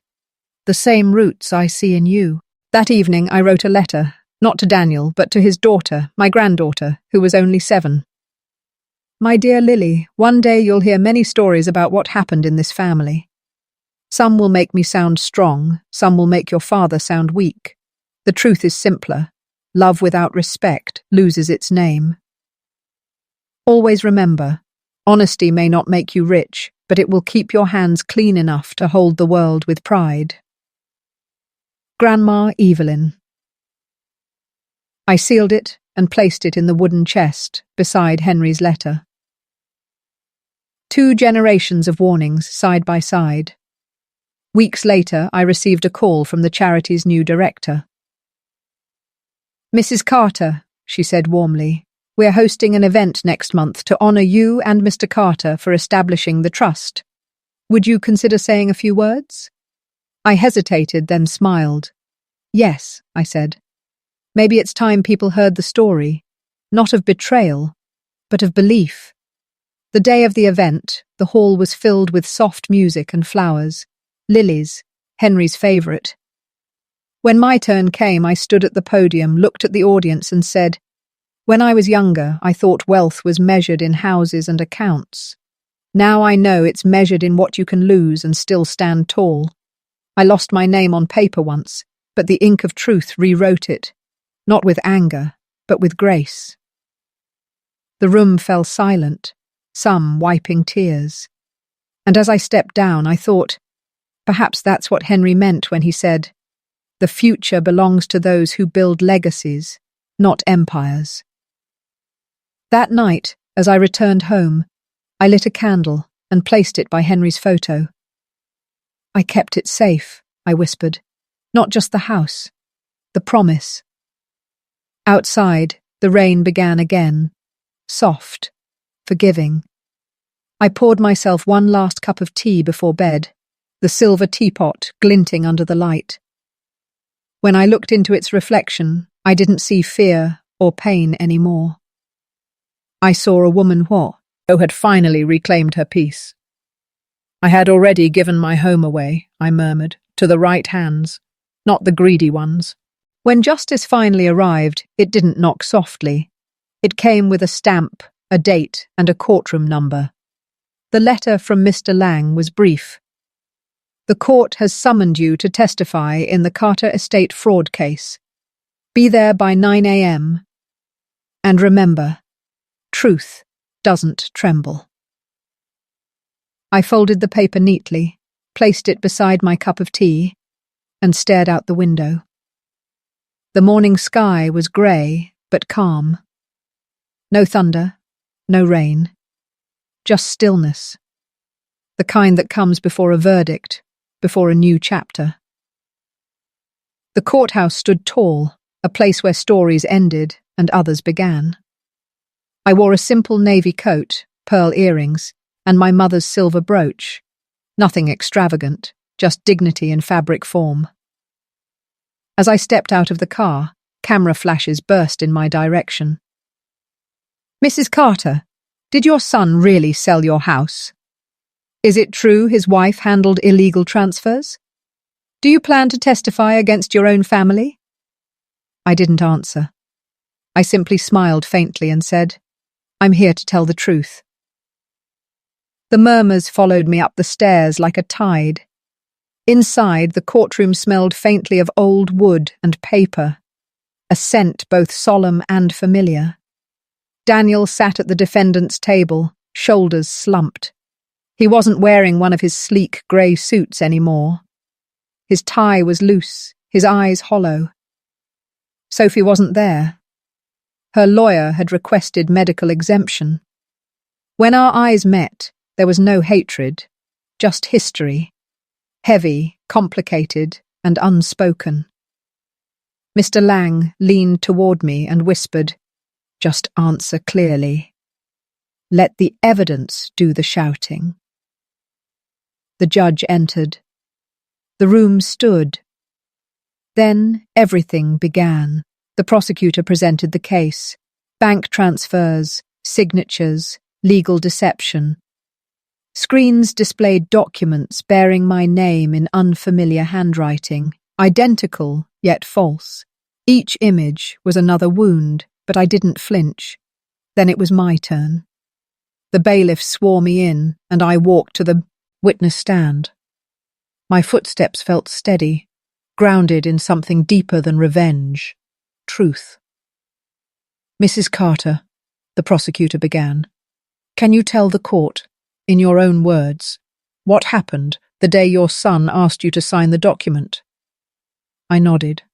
"The same roots I see in you." That evening I wrote a letter, not to Daniel, but to his daughter, my granddaughter, who was only 7. "My dear Lily, one day you'll hear many stories about what happened in this family. Some will make me sound strong, some will make your father sound weak. The truth is simpler. Love without respect loses its name. Always remember, honesty may not make you rich, but it will keep your hands clean enough to hold the world with pride. Grandma Evelyn. I sealed it and placed it in the wooden chest beside Henry's letter. 2 generations of warnings side by side. Weeks later, I received a call from the charity's new director. "Mrs. Carter," she said warmly, "we're hosting an event next month to honour you and Mr. Carter for establishing the trust. Would you consider saying a few words?" I hesitated, then smiled. "Yes," I said. "Maybe it's time people heard the story, not of betrayal, but of belief." The day of the event, the hall was filled with soft music and flowers, lilies, Henry's favourite. When my turn came, I stood at the podium, looked at the audience and said, "When I was younger, I thought wealth was measured in houses and accounts. Now I know it's measured in what you can lose and still stand tall. I lost my name on paper once, but the ink of truth rewrote it, not with anger, but with grace." The room fell silent, some wiping tears. And as I stepped down, I thought, perhaps that's what Henry meant when he said, "The future belongs to those who build legacies, not empires." That night, as I returned home, I lit a candle and placed it by Henry's photo. "I kept it safe," I whispered. "Not just the house, the promise." Outside, the rain began again, soft, forgiving. I poured myself one last cup of tea before bed, the silver teapot glinting under the light. When I looked into its reflection, I didn't see fear or pain anymore. I saw a woman who had finally reclaimed her peace. "I had already given my home away," I murmured, "to the right hands, not the greedy ones." When justice finally arrived, it didn't knock softly. It came with a stamp, a date, and a courtroom number. The letter from Mr. Lang was brief. "The court has summoned you to testify in the Carter estate fraud case. Be there by 9 a.m. And remember, truth doesn't tremble." I folded the paper neatly, placed it beside my cup of tea, and stared out the window. The morning sky was grey but calm. No thunder, no rain, just stillness. The kind that comes before a verdict, before a new chapter. The courthouse stood tall, a place where stories ended and others began. I wore a simple navy coat, pearl earrings, and my mother's silver brooch. Nothing extravagant, just dignity in fabric form. As I stepped out of the car, camera flashes burst in my direction. "Mrs. Carter, did your son really sell your house? Is it true his wife handled illegal transfers? Do you plan to testify against your own family?" I didn't answer. I simply smiled faintly and said, "I'm here to tell the truth." The murmurs followed me up the stairs like a tide. Inside, the courtroom smelled faintly of old wood and paper, a scent both solemn and familiar. Daniel sat at the defendant's table, shoulders slumped. He wasn't wearing one of his sleek grey suits anymore. His tie was loose, his eyes hollow. Sophie wasn't there. Her lawyer had requested medical exemption. When our eyes met, there was no hatred, just history. Heavy, complicated, and unspoken. Mr. Lang leaned toward me and whispered, "Just answer clearly. Let the evidence do the shouting." The judge entered. The room stood. Then everything began. The prosecutor presented the case. Bank transfers, signatures, legal deception. Screens displayed documents bearing my name in unfamiliar handwriting, identical yet false. Each image was another wound, but I didn't flinch. Then it was my turn. The bailiff swore me in, and I walked to the witness stand. My footsteps felt steady, grounded in something deeper than revenge. Truth. "Mrs. Carter," the prosecutor began, "can you tell the court, in your own words, what happened the day your son asked you to sign the document?" I nodded.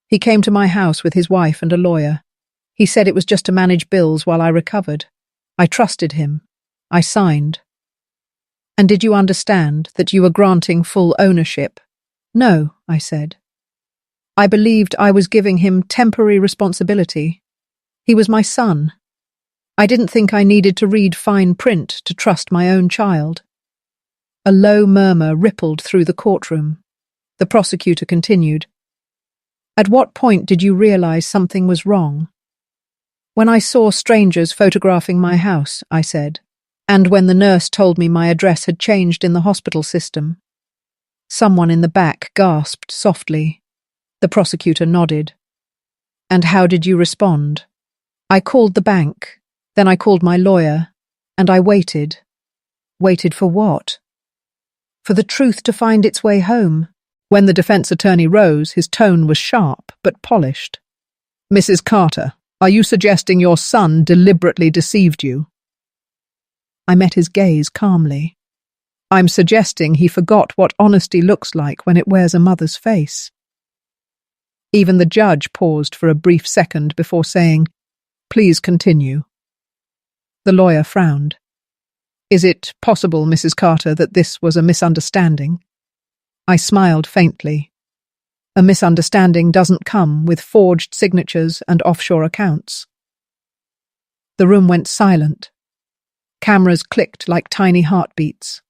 He came to my house with his wife and a lawyer. He said it was just to manage bills while I recovered. I trusted him. I signed. And did you understand that you were granting full ownership? No, I said. I believed I was giving him temporary responsibility. He was my son. I didn't think I needed to read fine print to trust my own child. A low murmur rippled through the courtroom. The prosecutor continued. At what point did you realize something was wrong? When I saw strangers photographing my house, I said, and when the nurse told me my address had changed in the hospital system. Someone in the back gasped softly. The prosecutor nodded. And how did you respond? I called the bank, then I called my lawyer, and I waited. Waited for what? For the truth to find its way home. When the defense attorney rose, his tone was sharp but polished. Mrs. Carter, are you suggesting your son deliberately deceived you? I met his gaze calmly. I'm suggesting he forgot what honesty looks like when it wears a mother's face. Even the judge paused for a brief second before saying, Please continue. The lawyer frowned. Is it possible, Mrs. Carter, that this was a misunderstanding? I smiled faintly. A misunderstanding doesn't come with forged signatures and offshore accounts. The room went silent. Cameras clicked like tiny heartbeats.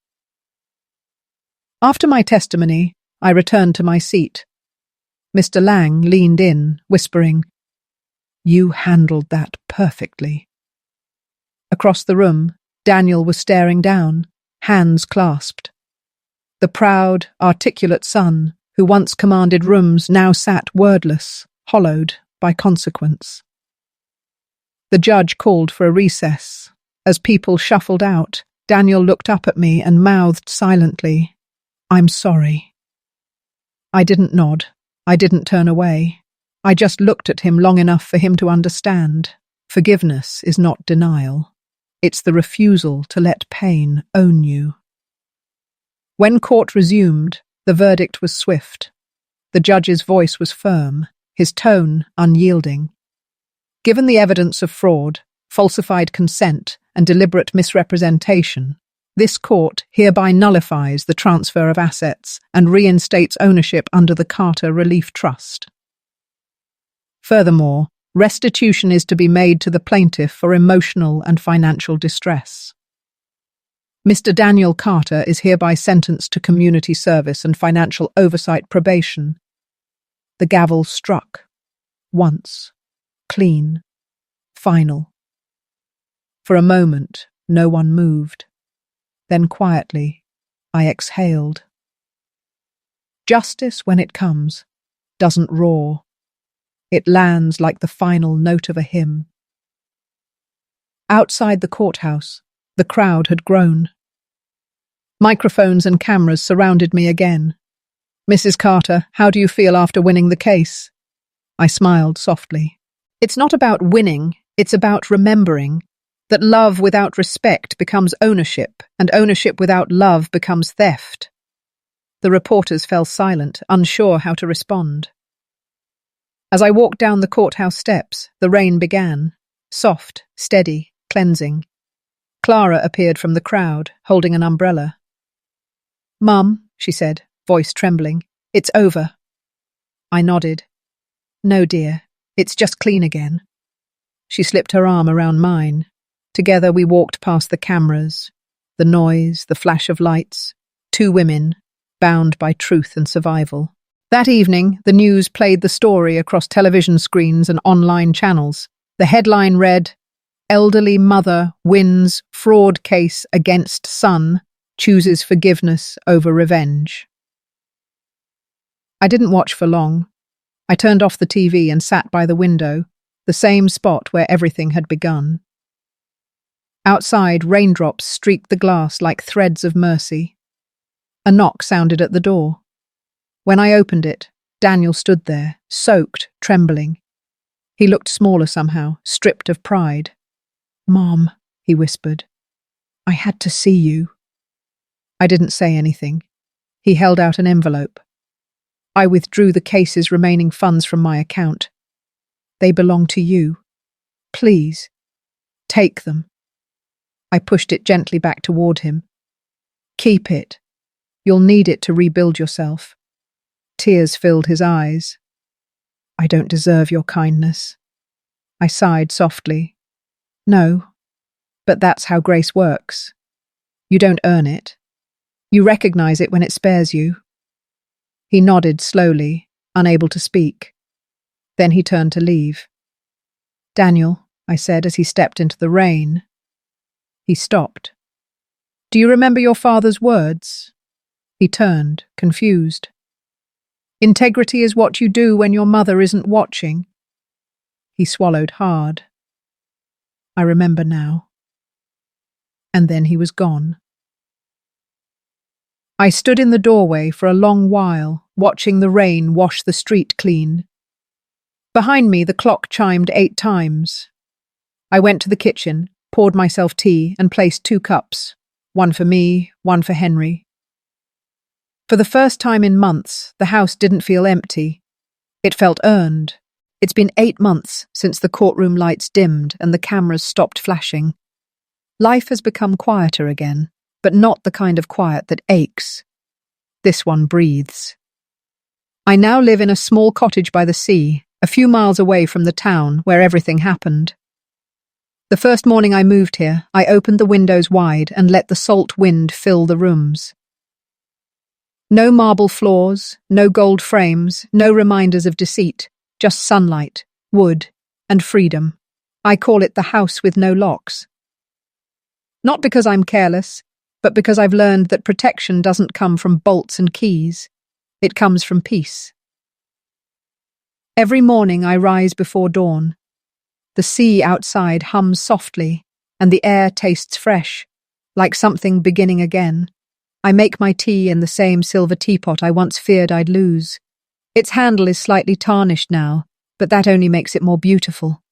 After my testimony, I returned to my seat. Mr. Lang leaned in, whispering, You handled that perfectly. Across the room, Daniel was staring down, hands clasped. The proud, articulate son, who once commanded rooms, now sat wordless, hollowed by consequence. The judge called for a recess. As people shuffled out, Daniel looked up at me and mouthed silently, I'm sorry. I didn't nod. I didn't turn away. I just looked at him long enough for him to understand. Forgiveness is not denial. It's the refusal to let pain own you. When court resumed, the verdict was swift. The judge's voice was firm, his tone unyielding. Given the evidence of fraud, falsified consent, and deliberate misrepresentation, this court hereby nullifies the transfer of assets and reinstates ownership under the Carter Relief Trust. Furthermore, restitution is to be made to the plaintiff for emotional and financial distress. Mr. Daniel Carter is hereby sentenced to community service and financial oversight probation. The gavel struck. Once. Clean. Final. For a moment, no one moved. Then quietly, I exhaled. Justice, when it comes, doesn't roar. It lands like the final note of a hymn. Outside the courthouse, the crowd had grown. Microphones and cameras surrounded me again. Mrs. Carter, how do you feel after winning the case? I smiled softly. It's not about winning, it's about remembering that love without respect becomes ownership, and ownership without love becomes theft. The reporters fell silent, unsure how to respond. As I walked down the courthouse steps, the rain began, soft, steady, cleansing. Clara appeared from the crowd, holding an umbrella. Mum, she said, voice trembling, it's over. I nodded. No, dear, it's just clean again. She slipped her arm around mine. Together we walked past the cameras, the noise, the flash of lights, two women, bound by truth and survival. That evening, the news played the story across television screens and online channels. The headline read, Elderly mother wins fraud case against son, chooses forgiveness over revenge. I didn't watch for long. I turned off the TV and sat by the window, the same spot where everything had begun. Outside, raindrops streaked the glass like threads of mercy. A knock sounded at the door. When I opened it, Daniel stood there, soaked, trembling. He looked smaller somehow, stripped of pride. Mom, he whispered. I had to see you. I didn't say anything. He held out an envelope. I withdrew the case's remaining funds from my account. They belong to you. Please, take them. I pushed it gently back toward him. Keep it. You'll need it to rebuild yourself. Tears filled his eyes. I don't deserve your kindness. I sighed softly. No, but that's how grace works. You don't earn it. You recognize it when it spares you. He nodded slowly, unable to speak. Then he turned to leave. Daniel, I said as he stepped into the rain. He stopped. Do you remember your father's words? He turned, confused. Integrity is what you do when your mother isn't watching. He swallowed hard. I remember now. And then he was gone. I stood in the doorway for a long while, watching the rain wash the street clean. Behind me, the clock chimed 8 times. I went to the kitchen, poured myself tea, and placed 2 cups, one for me, one for Henry. For the first time in months, the house didn't feel empty. It felt earned. It's been 8 months since the courtroom lights dimmed and the cameras stopped flashing. Life has become quieter again, but not the kind of quiet that aches. This one breathes. I now live in a small cottage by the sea, a few miles away from the town where everything happened. The first morning I moved here, I opened the windows wide and let the salt wind fill the rooms. No marble floors, no gold frames, no reminders of deceit, just sunlight, wood, and freedom. I call it the house with no locks. Not because I'm careless, but because I've learned that protection doesn't come from bolts and keys. It comes from peace. Every morning I rise before dawn. The sea outside hums softly, and the air tastes fresh, like something beginning again. I make my tea in the same silver teapot I once feared I'd lose. Its handle is slightly tarnished now, but that only makes it more beautiful.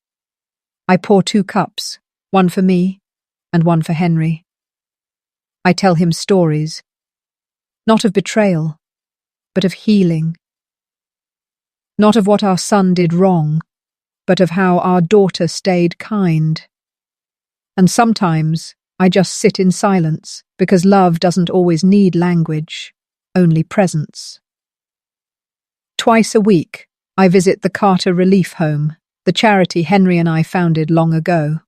I pour 2 cups, one for me and one for Henry. I tell him stories, not of betrayal, but of healing. Not of what our son did wrong, but of how our daughter stayed kind. And sometimes I just sit in silence, because love doesn't always need language, only presence. Twice a week, I visit the Carter Relief Home, the charity Henry and I founded long ago.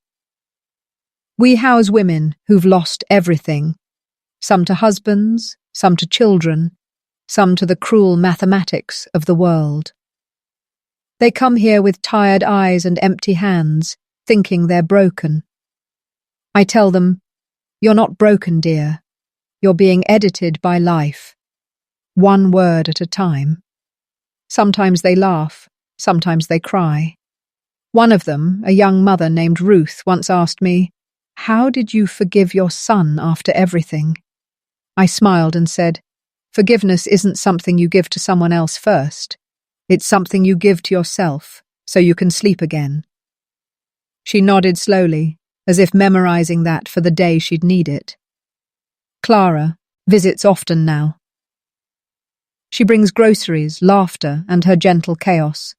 We house women who've lost everything, some to husbands, some to children, some to the cruel mathematics of the world. They come here with tired eyes and empty hands, thinking they're broken. I tell them, you're not broken, dear. You're being edited by life, one word at a time. Sometimes they laugh, sometimes they cry. One of them, a young mother named Ruth, once asked me, "How did you forgive your son after everything?" I smiled and said, "Forgiveness isn't something you give to someone else first. It's something you give to yourself, so you can sleep again." She nodded slowly, as if memorizing that for the day she'd need it. Clara visits often now. She brings groceries, laughter, and her gentle chaos.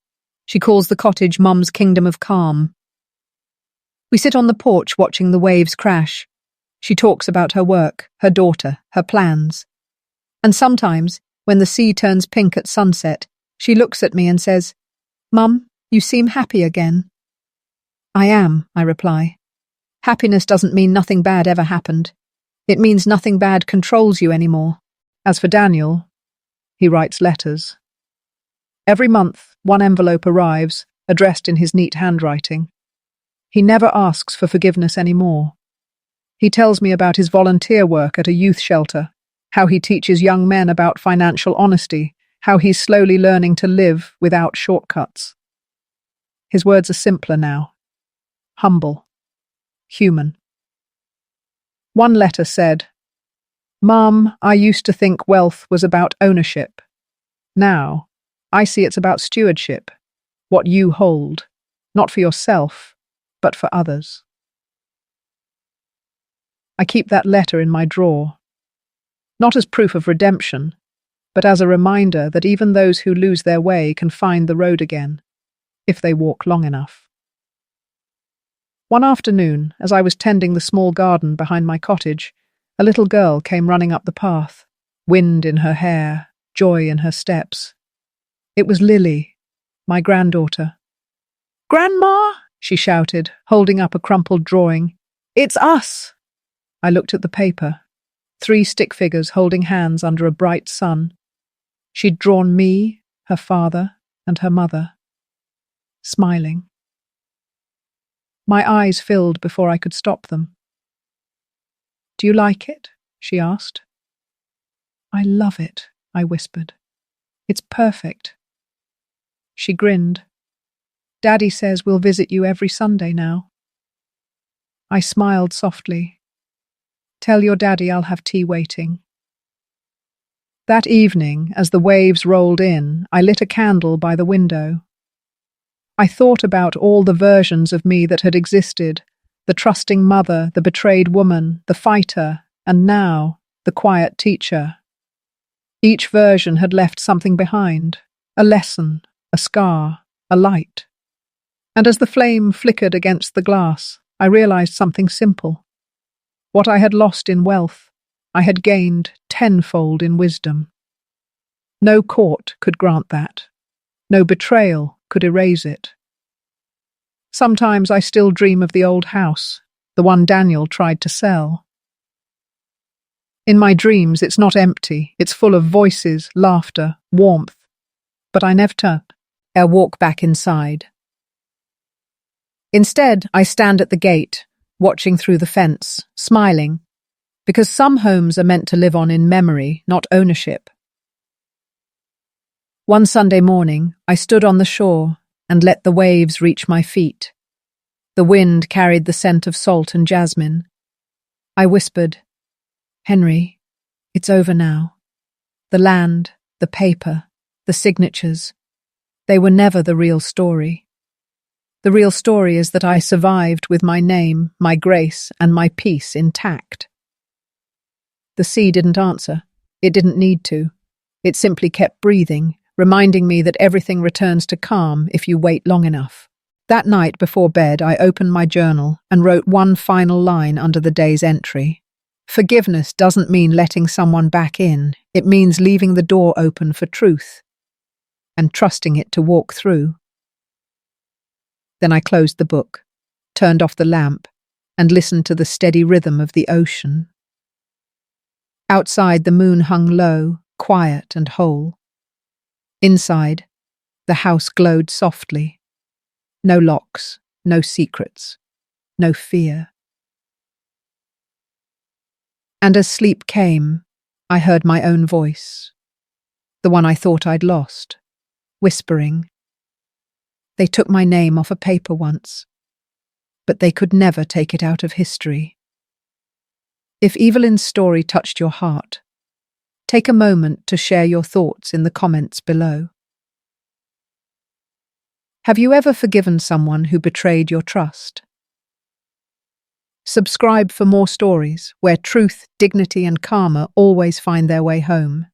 She calls the cottage Mum's kingdom of calm. We sit on the porch watching the waves crash. She talks about her work, her daughter, her plans. And sometimes, when the sea turns pink at sunset, she looks at me and says, "Mum, you seem happy again." "I am," I reply. Happiness doesn't mean nothing bad ever happened. It means nothing bad controls you anymore. As for Daniel, he writes letters. Every month, one envelope arrives, addressed in his neat handwriting. He never asks for forgiveness anymore. He tells me about his volunteer work at a youth shelter, how he teaches young men about financial honesty, how he's slowly learning to live without shortcuts. His words are simpler now. Humble. Human. One letter said, "Mum, I used to think wealth was about ownership. Now, I see it's about stewardship, what you hold, not for yourself, but for others." I keep that letter in my drawer, not as proof of redemption, but as a reminder that even those who lose their way can find the road again, if they walk long enough. One afternoon, as I was tending the small garden behind my cottage, a little girl came running up the path, wind in her hair, joy in her steps. It was Lily, my granddaughter. "Grandma!" she shouted, holding up a crumpled drawing. "It's us!" I looked at the paper. 3 stick figures holding hands under a bright sun. She'd drawn me, her father, and her mother, smiling. My eyes filled before I could stop them. "Do you like it?" she asked. "I love it," I whispered. "It's perfect." She grinned. "Daddy says we'll visit you every Sunday now." I smiled softly. "Tell your daddy I'll have tea waiting." That evening, as the waves rolled in, I lit a candle by the window. I thought about all the versions of me that had existed, the trusting mother, the betrayed woman, the fighter, and now, the quiet teacher. Each version had left something behind, a lesson, a scar, a light. And as the flame flickered against the glass, I realized something simple. What I had lost in wealth, I had gained tenfold in wisdom. No court could grant that. No betrayal could erase it. Sometimes I still dream of the old house, the one Daniel tried to sell. In my dreams, it's not empty. It's full of voices, laughter, warmth. But I never turn or walk back inside. Instead, I stand at the gate, watching through the fence, smiling, because some homes are meant to live on in memory, not ownership. One Sunday morning, I stood on the shore and let the waves reach my feet. The wind carried the scent of salt and jasmine. I whispered, "Henry, it's over now. The land, the paper, the signatures, they were never the real story. The real story is that I survived with my name, my grace, and my peace intact." The sea didn't answer. It didn't need to. It simply kept breathing, reminding me that everything returns to calm if you wait long enough. That night before bed, I opened my journal and wrote one final line under the day's entry. Forgiveness doesn't mean letting someone back in. It means leaving the door open for truth and trusting it to walk through. Then I closed the book, turned off the lamp, and listened to the steady rhythm of the ocean. Outside, the moon hung low, quiet and whole. Inside, the house glowed softly. No locks, no secrets, no fear. And as sleep came, I heard my own voice, the one I thought I'd lost, whispering, "They took my name off a paper once, but they could never take it out of history." If Evelyn's story touched your heart, take a moment to share your thoughts in the comments below. Have you ever forgiven someone who betrayed your trust? Subscribe for more stories where truth, dignity, and karma always find their way home.